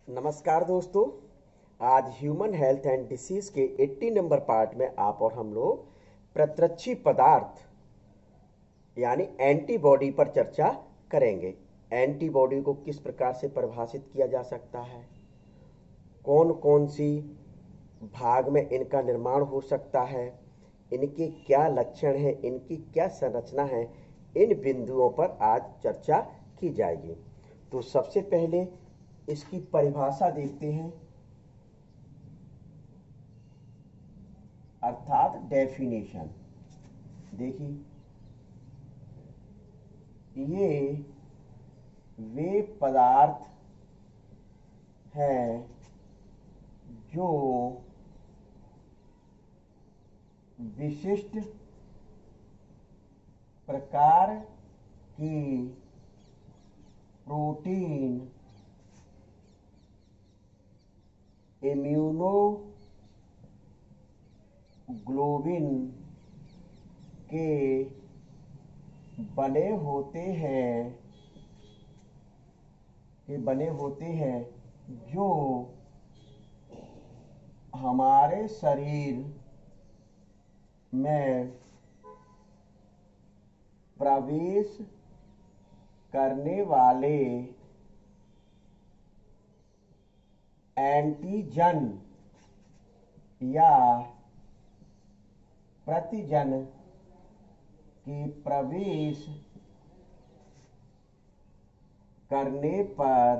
नमस्कार दोस्तों। आज ह्यूमन हेल्थ एंड डिसीज के 80 नंबर पार्ट में आप और हम लोग प्रतिरक्षी पदार्थ यानी एंटीबॉडी पर चर्चा करेंगे। एंटीबॉडी को किस प्रकार से परिभाषित किया जा सकता है, कौन कौन सी भाग में इनका निर्माण हो सकता है, इनके क्या लक्षण हैं, इनकी क्या संरचना है, इन बिंदुओं पर आज चर्चा की जाएगी। तो सबसे पहले इसकी परिभाषा देखते हैं, अर्थात डेफिनेशन। देखिए, ये वे पदार्थ हैं जो विशिष्ट प्रकार की प्रोटीन, इम्यूनोग्लोबिन के बने होते हैं जो हमारे शरीर में प्रवेश करने वाले एंटीजन या प्रतिजन के प्रवेश करने पर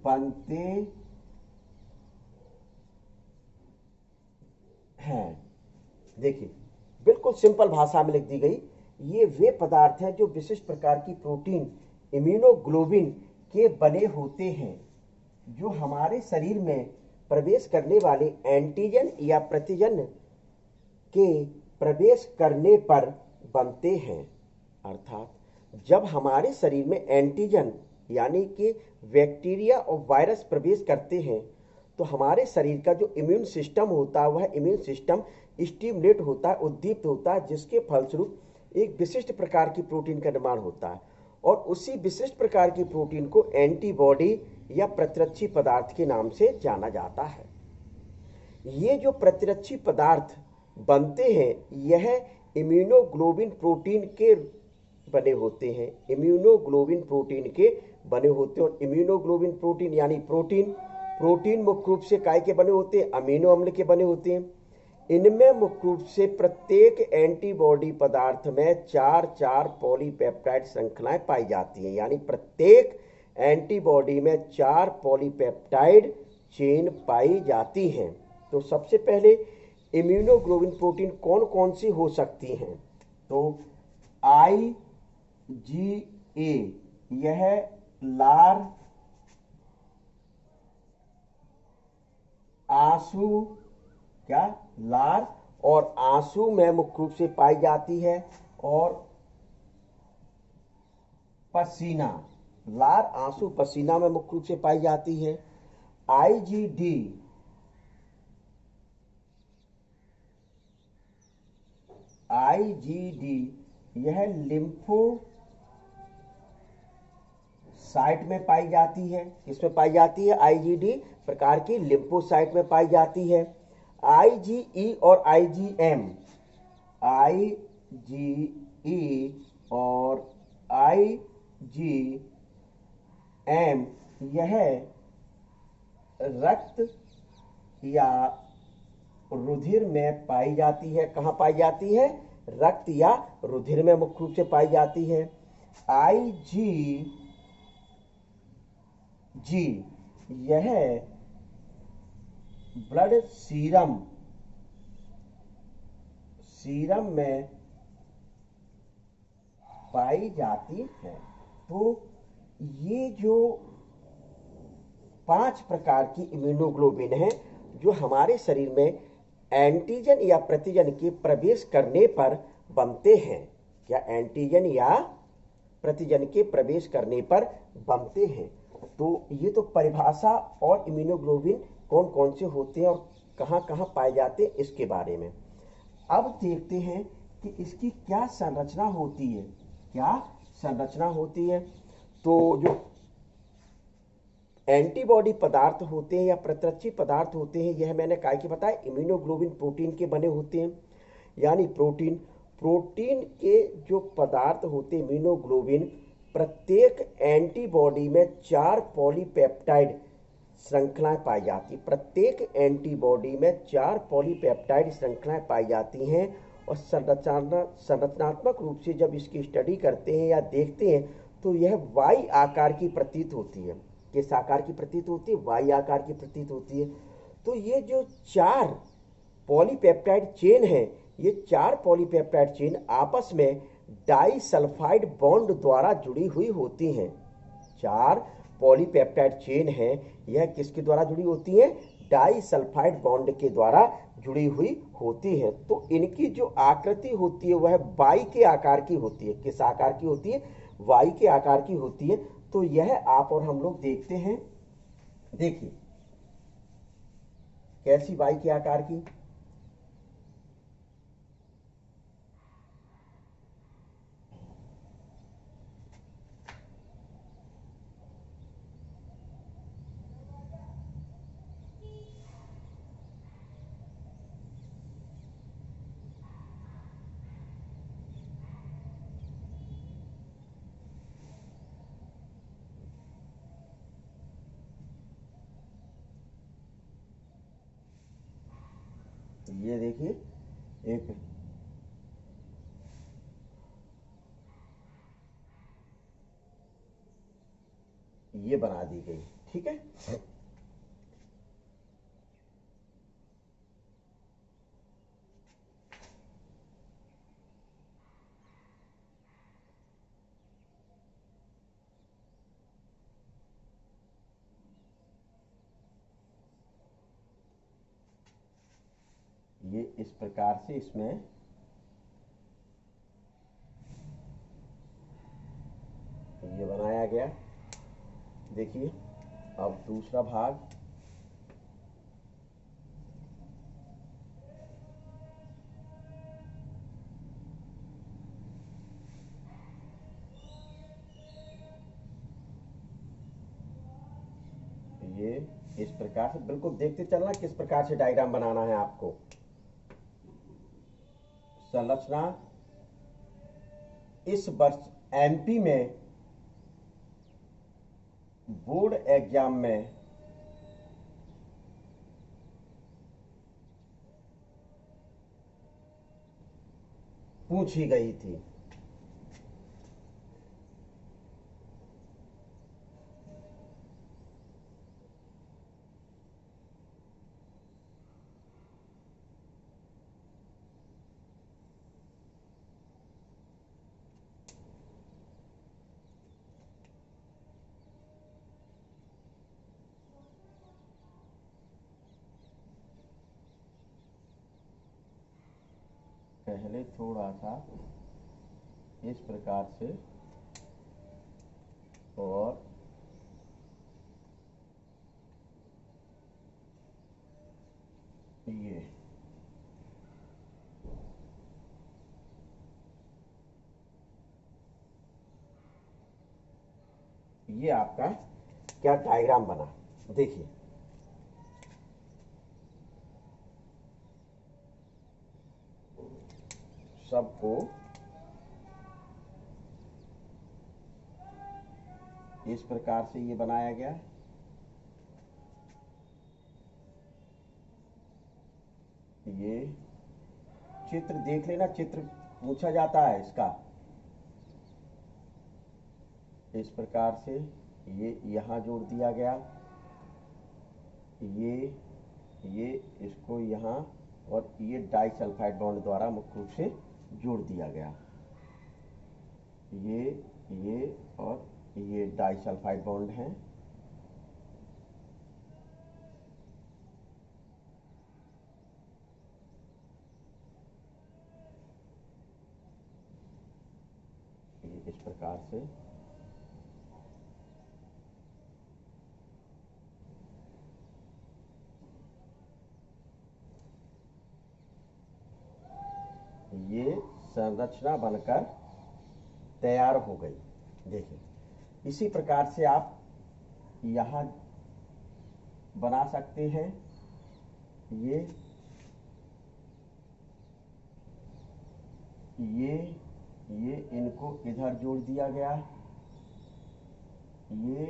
बनते हैं। देखिए, बिल्कुल सिंपल भाषा में लिख दी गई, ये वे पदार्थ हैं जो विशिष्ट प्रकार की प्रोटीन इम्यूनोग्लोबिन के बने होते हैं जो हमारे शरीर में प्रवेश करने वाले एंटीजन या प्रतिजन के प्रवेश करने पर बनते हैं। अर्थात जब हमारे शरीर में एंटीजन यानी कि बैक्टीरिया और वायरस प्रवेश करते हैं तो हमारे शरीर का जो इम्यून सिस्टम होता है वह इम्यून सिस्टम स्टिमुलेट होता है, उद्दीप्त होता है, जिसके फलस्वरूप एक विशिष्ट प्रकार की प्रोटीन का निर्माण होता है और उसी विशिष्ट प्रकार की प्रोटीन को एंटीबॉडी या प्रतिरक्षी पदार्थ के नाम से जाना जाता है। ये जो प्रतिरक्षी पदार्थ बनते हैं यह इम्यूनोग्लोबिन प्रोटीन के बने होते हैं। इम्यूनोग्लोबिन प्रोटीन के बने होते हैं और इम्यूनोग्लोबिन प्रोटीन यानी प्रोटीन मुख्य रूप से काय के बने होते हैं, अमीनो अम्ल के बने होते हैं। इनमें मुख्य रूप से प्रत्येक एंटीबॉडी पदार्थ में 4 पॉलीपेप्टाइड श्रृंखलाएं पाई जाती हैं, यानी प्रत्येक एंटीबॉडी में 4 पॉलीपेप्टाइड चेन पाई जाती हैं। तो सबसे पहले इम्यूनोग्लोबिन प्रोटीन कौन कौन सी हो सकती हैं? तो IgA यह लार, आंसू, लार और आंसू में मुख्य रूप से पाई जाती है और पसीना, लार, आंसू, पसीना में मुख्य रूप से पाई जाती है। IgD यह लिम्फोसाइट में पाई जाती है। किसमें पाई जाती है? IgD प्रकार की लिम्फोसाइट में पाई जाती है। IgE और IgM, IgE और IgM यह रक्त या रुधिर में पाई जाती है। कहाँ पाई जाती है? रक्त या रुधिर में मुख्य रूप से पाई जाती है। IgG यह ब्लड सीरम में पाई जाती है। तो ये जो 5 प्रकार की इम्यूनोग्लोबिन है जो हमारे शरीर में एंटीजन या प्रतिजन के प्रवेश करने पर बनते हैं। क्या एंटीजन या प्रतिजन के प्रवेश करने पर बनते हैं? तो ये तो परिभाषा और इम्यूनोग्लोबिन कौन कौन से होते हैं और कहाँ कहाँ पाए जाते हैं इसके बारे में। अब देखते हैं कि इसकी क्या संरचना होती है। क्या संरचना होती है? तो जो एंटीबॉडी पदार्थ होते हैं या प्रतिरक्षी पदार्थ होते हैं, यह मैंने काय के बताया, इम्यूनोग्लोबिन प्रोटीन के बने होते हैं। यानी प्रोटीन प्रोटीन के जो पदार्थ होते हैं इम्यूनोग्लोबिन, प्रत्येक एंटीबॉडी में 4 पॉलीपेप्टाइड श्रृंखलाएं पाई जाती, प्रत्येक एंटीबॉडी में 4 पॉलीपेप्टाइड श्रृंखलाएं पाई जाती हैं। और संरचनात्मक रूप से जब इसकी स्टडी करते हैं या देखते हैं तो यह वाई आकार की प्रतीत होती है। किस आकार की प्रतीत होती है? वाई आकार की प्रतीत होती है। तो ये जो 4 पॉलीपेप्टाइड चेन है, ये 4 पॉलीपेप्टाइड चेन आपस में डाइसल्फाइड बॉन्ड द्वारा जुड़ी हुई होती हैं। 4 पॉलीपेप्टाइड चेन है, यह किसके द्वारा जुड़ी होती है? डाइसल्फाइड बॉन्ड के द्वारा जुड़ी हुई होती है। तो इनकी जो आकृति होती है वह वाई के आकार की होती है। किस आकार की होती है? वाई के आकार की होती है। तो यह आप और हम लोग देखते हैं, देखिए कैसी वाई के आकार की। ये देखिए एक ये बना दी गई, ठीक है। ये इस प्रकार से इसमें ये बनाया गया। देखिए अब दूसरा भाग, ये इस प्रकार से बिल्कुल देखते चलना किस प्रकार से डायग्राम बनाना है आपको। संरचना इस वर्ष एमपी में बोर्ड एग्जाम में पूछी गई थी। पहले थोड़ा सा इस प्रकार से और ये आपका क्या डायग्राम बना। देखिए सबको इस प्रकार से ये बनाया गया। ये चित्र देख लेना, चित्र पूछा जाता है इसका। इस प्रकार से ये यहां जोड़ दिया गया, ये इसको यहां, और ये डाइसल्फाइड बॉन्ड द्वारा मुख्य रूप से जोड़ दिया गया। ये और ये डाइसल्फाइड बॉन्ड है। ये इस प्रकार से ये संरचना बनकर तैयार हो गई। देखिए इसी प्रकार से आप यहाँ बना सकते हैं। ये इनको इधर जोड़ दिया गया, ये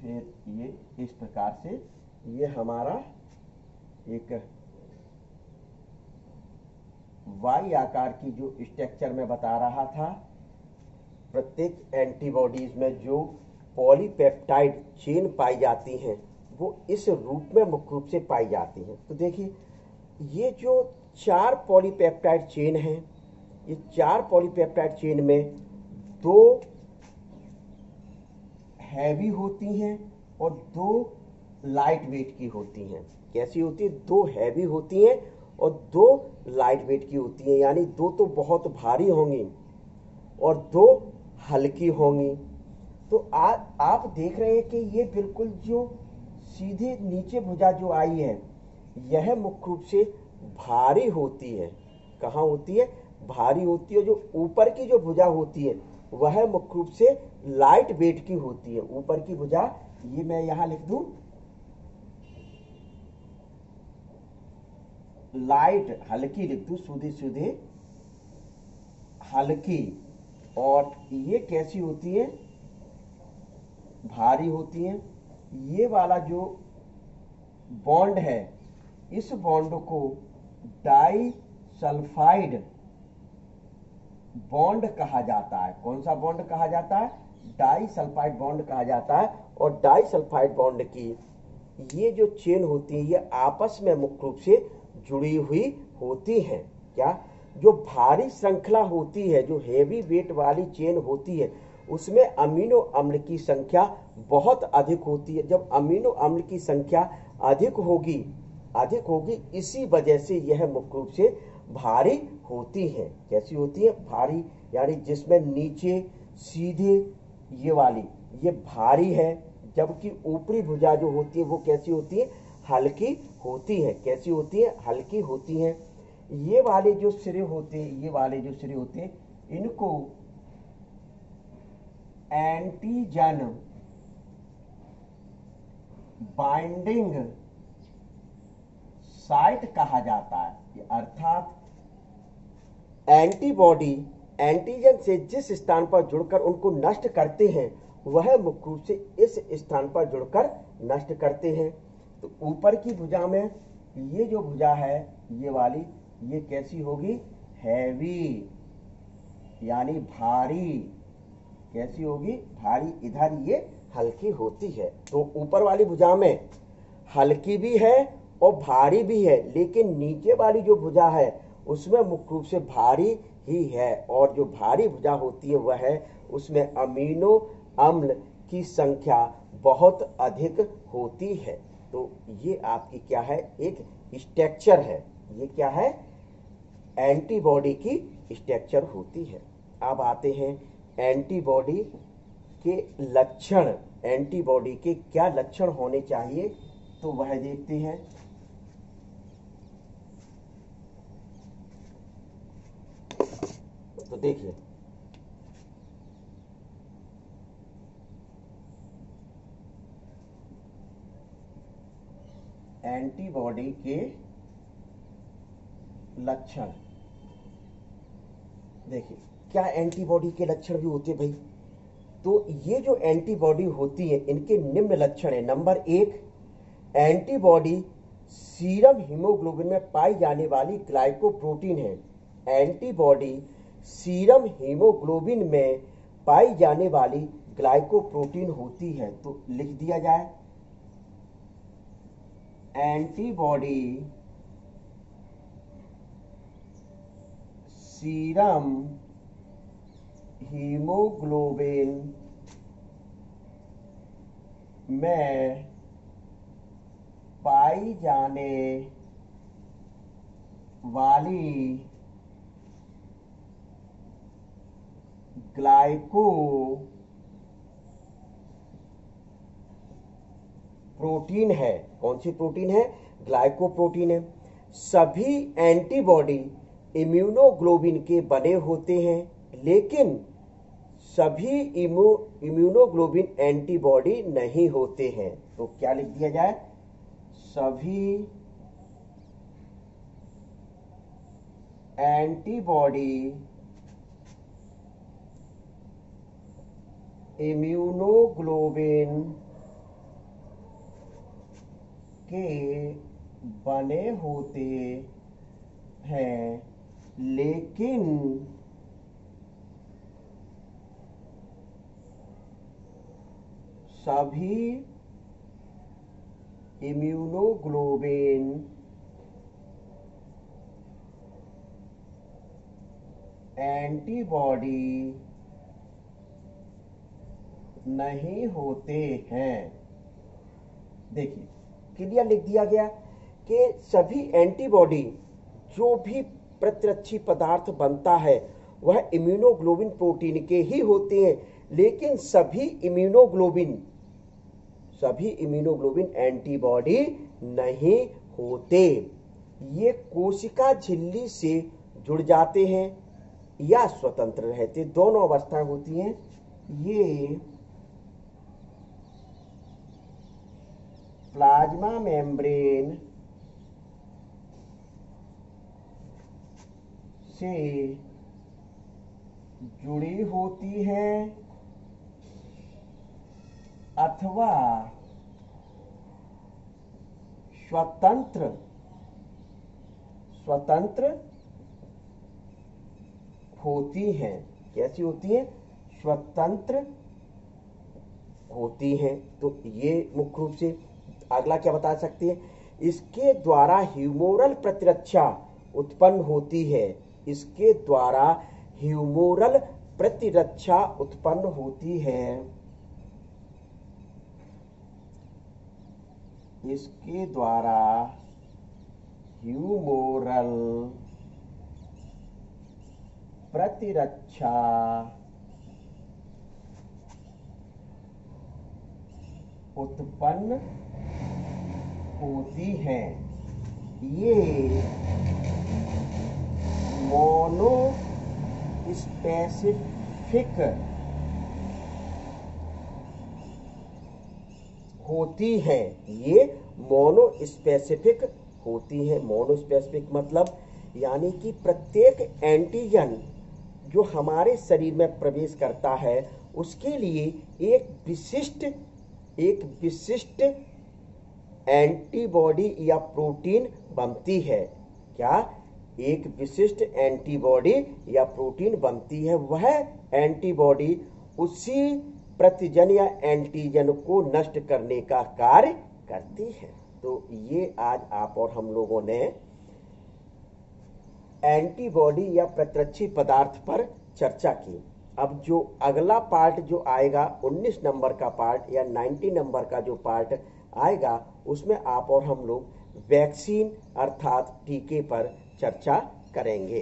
फिर ये इस प्रकार से ये हमारा एक वाई आकार की जो स्ट्रक्चर में बता रहा था, प्रत्येक एंटीबॉडीज में जो पॉलीपेप्टाइड चेन पाई जाती हैं वो इस रूप में मुख्य रूप से पाई जाती हैं। तो देखिए ये जो 4 पॉलीपेप्टाइड चेन हैं, ये 4 पॉलीपेप्टाइड चेन में 2 हैवी होती हैं और 2 लाइट वेट की होती हैं। कैसी होती है? 2 हैवी होती हैं और 2 लाइट वेट की होती हैं, यानी 2 तो बहुत भारी होंगी और 2 हल्की होंगी। तो आप देख रहे हैं कि ये बिल्कुल जो सीधे नीचे भुजा जो आई है यह मुख्य रूप से भारी होती है। कहाँ होती है? भारी होती है। जो ऊपर की जो भुजा होती है वह मुख्य रूप से लाइट वेट की होती है। ऊपर की भुजा, ये मैं यहां लिख दूं, लाइट हल्की लिख दूं, सीधे सीधे हल्की। और ये कैसी होती है? भारी होती है। ये वाला जो बॉन्ड है, इस बॉन्ड को डाई सल्फाइड बॉन्ड कहा जाता है। कौन सा बॉन्ड कहा जाता है? डाई सल्फाइड बॉन्ड कहा जाता है। और डाई सल्फाइड बॉन्ड की ये जो चेन होती है ये आपस में मुख्य रूप से जुड़ी हुई होती हैं। क्या? जो भारी श्रृंखला होती है, जो हेवी वेट वाली चेन होती है, उसमें अमीनो अम्ल की संख्या बहुत अधिक होती है। जब अमीनो अम्ल की संख्या अधिक होगी, इसी वजह से यह मुख्य रूप से भारी होती है। कैसी होती है? भारी, यानी जिसमें नीचे सीधे ये वाली ये भारी है, जबकि ऊपरी भुजा जो होती है वो कैसी होती है? हल्की होती है। कैसी होती है? हल्की होती है। ये वाले जो सिरे होते हैं, इनको एंटीजन बाइंडिंग साइट कहा जाता है। अर्थात एंटीबॉडी एंटीजन से जिस स्थान पर जुड़कर उनको नष्ट करते हैं वह मुख्य रूप से इस स्थान पर जुड़कर नष्ट करते हैं। तो ऊपर की भुजा में ये जो भुजा है, ये वाली, ये कैसी होगी? हैवी, यानी भारी। कैसी होगी? भारी। इधर ये हल्की होती है। तो ऊपर वाली भुजा में हल्की भी है और भारी भी है, लेकिन नीचे वाली जो भुजा है उसमें मुख्य रूप से भारी ही है। और जो भारी भुजा होती है वह है, उसमें अमीनो अम्ल की संख्या बहुत अधिक होती है। तो ये आपकी क्या है? एक स्ट्रक्चर है। ये क्या है? एंटीबॉडी की स्ट्रक्चर होती है। अब आते हैं एंटीबॉडी के लक्षण। एंटीबॉडी के क्या लक्षण होने चाहिए तो वह देखते हैं। तो देखिए, एंटीबॉडी के लक्षण देखिए, क्या एंटीबॉडी के लक्षण भी होते हैं भाई? तो ये जो एंटीबॉडी होती है इनके निम्न लक्षण है। नंबर 1, एंटीबॉडी सीरम हीमोग्लोबिन में पाई जाने वाली ग्लाइकोप्रोटीन है। एंटीबॉडी सीरम हीमोग्लोबिन में पाई जाने वाली ग्लाइकोप्रोटीन होती है। तो लिख दिया जाए, एंटीबॉडी सीरम हीमोग्लोबिन में पाई जाने वाली ग्लाइकोप्रोटीन है। कौन सी प्रोटीन है? ग्लाइकोप्रोटीन है। सभी एंटीबॉडी इम्यूनोग्लोबिन के बने होते हैं, लेकिन सभी इम्यूनोग्लोबिन एंटीबॉडी नहीं होते हैं। तो क्या लिख दिया जाए, सभी एंटीबॉडी इम्यूनोग्लोबिन के बने होते हैं, लेकिन सभी इम्यूनोग्लोबिन एंटीबॉडी नहीं होते हैं। देखिए क्लियर लिख दिया गया कि सभी एंटीबॉडी जो भी प्रतिरक्षी पदार्थ बनता है वह इम्यूनोग्लोबिन प्रोटीन के ही होते हैं, लेकिन सभी इम्यूनोग्लोबिन एंटीबॉडी नहीं होते। ये कोशिका झिल्ली से जुड़ जाते हैं या स्वतंत्र रहते, दोनों अवस्थाएं होती हैं। ये प्लाज्मा मेम्ब्रेन से जुड़ी होती हैं अथवा स्वतंत्र होती हैं। कैसी होती हैं, स्वतंत्र होती हैं। तो ये मुख्य रूप से अगला क्या बता सकते हैं, इसके द्वारा ह्यूमोरल प्रतिरक्षा उत्पन्न होती है। इसके द्वारा ह्यूमोरल प्रतिरक्षा उत्पन्न होती है। इसके द्वारा ह्यूमोरल प्रतिरक्षा उत्पन्न होती है। ये मोनोस्पेसिफिक होती है। ये मोनोस्पेसिफिक होती है। मोनोस्पेसिफिक मतलब यानी कि प्रत्येक एंटीजन जो हमारे शरीर में प्रवेश करता है उसके लिए एक विशिष्ट एंटीबॉडी या प्रोटीन बनती है। क्या, एक विशिष्ट एंटीबॉडी या प्रोटीन बनती है। वह एंटीबॉडी उसी प्रतिजन या एंटीजन को नष्ट करने का कार्य करती है। तो ये आज आप और हम लोगों ने एंटीबॉडी या प्रतिरक्षी पदार्थ पर चर्चा की। अब जो अगला पार्ट जो आएगा 19 नंबर का पार्ट या 90 नंबर का जो पार्ट आएगा उसमें आप और हम लोग वैक्सीन अर्थात टीके पर चर्चा करेंगे।